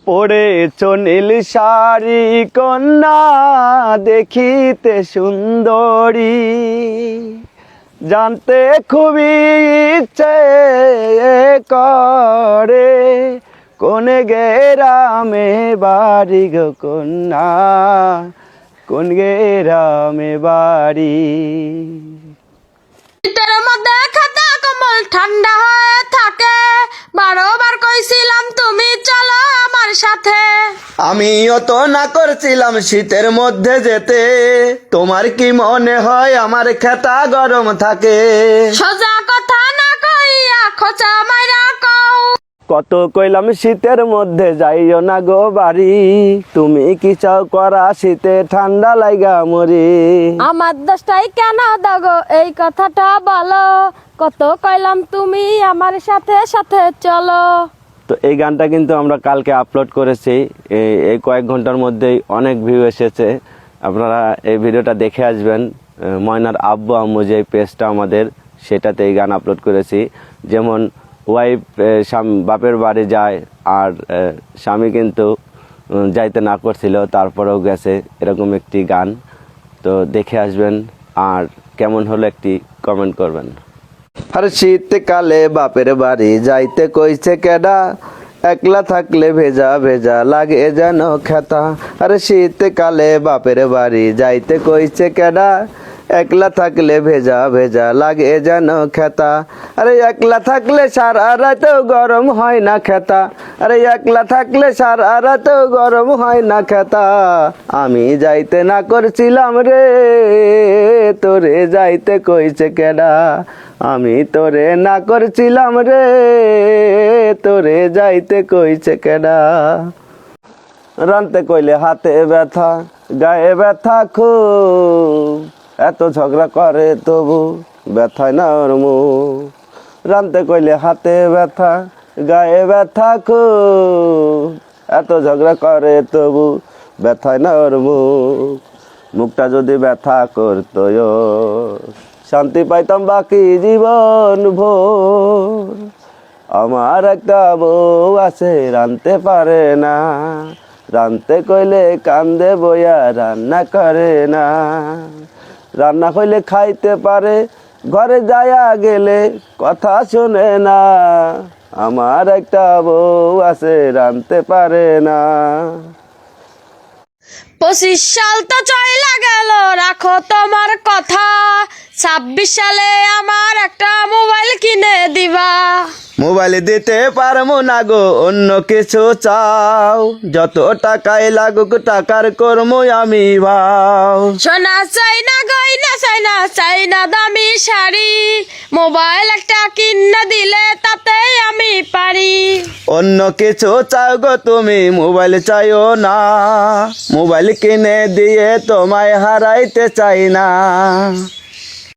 পরেছ নীল শাড়ি কন্যা দেখিতে সুন্দরী, জানতে খুবই ইচ্ছে করে কোন গ্রামে বাড়ি গো কন্যা, কোন গ্রামে বাড়ি। শীতের মধ্যে খাতা কম্বল ঠান্ডা হয়ে থাকে, বারবার কইছিলাম তুমি চলো আমার সাথে। আমিও তো না করছিলাম শীতের মধ্যে যেতে, তোমার কি মনে হয় আমার খেতা গরম থাকে? সোজা কথা না কইয়া খোঁচা মাইরা কও। কত কইলাম শীতের মধ্যে যাইও না গো বাড়ি, তুমি কি চাও করা শীতে ঠান্ডা লাইগা মরি। আমার দশটাই কেন দাগো এই কথাটা বলো, কত কইলাম তুমি আমার সাথে সাথে চলো। তো এই গানটা কিন্তু আমরা কালকে আপলোড করেছি, এই কয়েক ঘন্টার মধ্যেই অনেক ভিউ এসেছে। আপনারা এই ভিডিওটা দেখে আসবেন। ময়নার আব্বু আম্মু যে পেজটা আমাদের, সেটাতে এই গান আপলোড করেছি। যেমন ওয়াইফ বাপের বাড়ি যায় আর স্বামী কিন্তু যাইতে না করছিল, তারপরেও গেছে, এরকম একটি গান। তো দেখে আসবেন আর কেমন হলো একটি কমেন্ট করবেন। আর শীতকালে বাপের বাড়ি যাইতে কইছে কেডা, একলা থাকলে ভেজা ভেজা লাগে যেন খেতা। আরে শীতকালে বাপের বাড়ি যাইতে কইছে কেডা, একলা থাকলে ভেজা ভেজা লাগে যেন খেতা। আরে একলা থাকলে সারা রাতেও গরম হয় না খেতা, আরে একলা থাকলে সারা রাতেও গরম হয় না খেতা। আমি যাইতে না করছিলাম রে, তোরে যাইতে কইছে কেডা। আমি তোরে না করছিলাম রে, তোরে যাইতে কইছে কেডা। রানতে কইলে হাতে ব্যথা গায়ে ব্যথা খুব, এত ঝগড়া করে তবু ব্যথায় না ওর মুখ। রানতে কইলে হাতে ব্যথা গায়ে ব্যথা খুব, এত ঝগড়া করে তবু ব্যথায় না ওর মুখ। মুখটা যদি ব্যথা করতো শান্তি পাইতাম বাকি জীবন ভোর। আমার একটা বউ আছে রানতে পারে না, রানতে কইলে কান্দে বইয়া রান্না করে না। রান্না কইলে খাইতে পারে, ঘরে যায়া গেলে কথা শোনে না। আমার একটা বউ আছে রানতে পারে না। 25 সাল তো চইলা গেল, রাখো তোমার কথা, 26 সালে আমার একটা মোবাইল কিনে দিবা। মোবাইল দিতে পারবো না গো, অন্য কিছু চাও, যত টাকাই লাগুক টাকার কর্ম আমি ভাও। সোনা চাই না গয়না চাই না, চাই না দামি শাড়ি, মোবাইল একটা কিনে দিলে তাতে আমি পারি। অন্য কিছু চাও গো তুমি, মোবাইল চাইও না, মোবাইল কিনে দিয়ে তোমায় হারাইতে চাই না।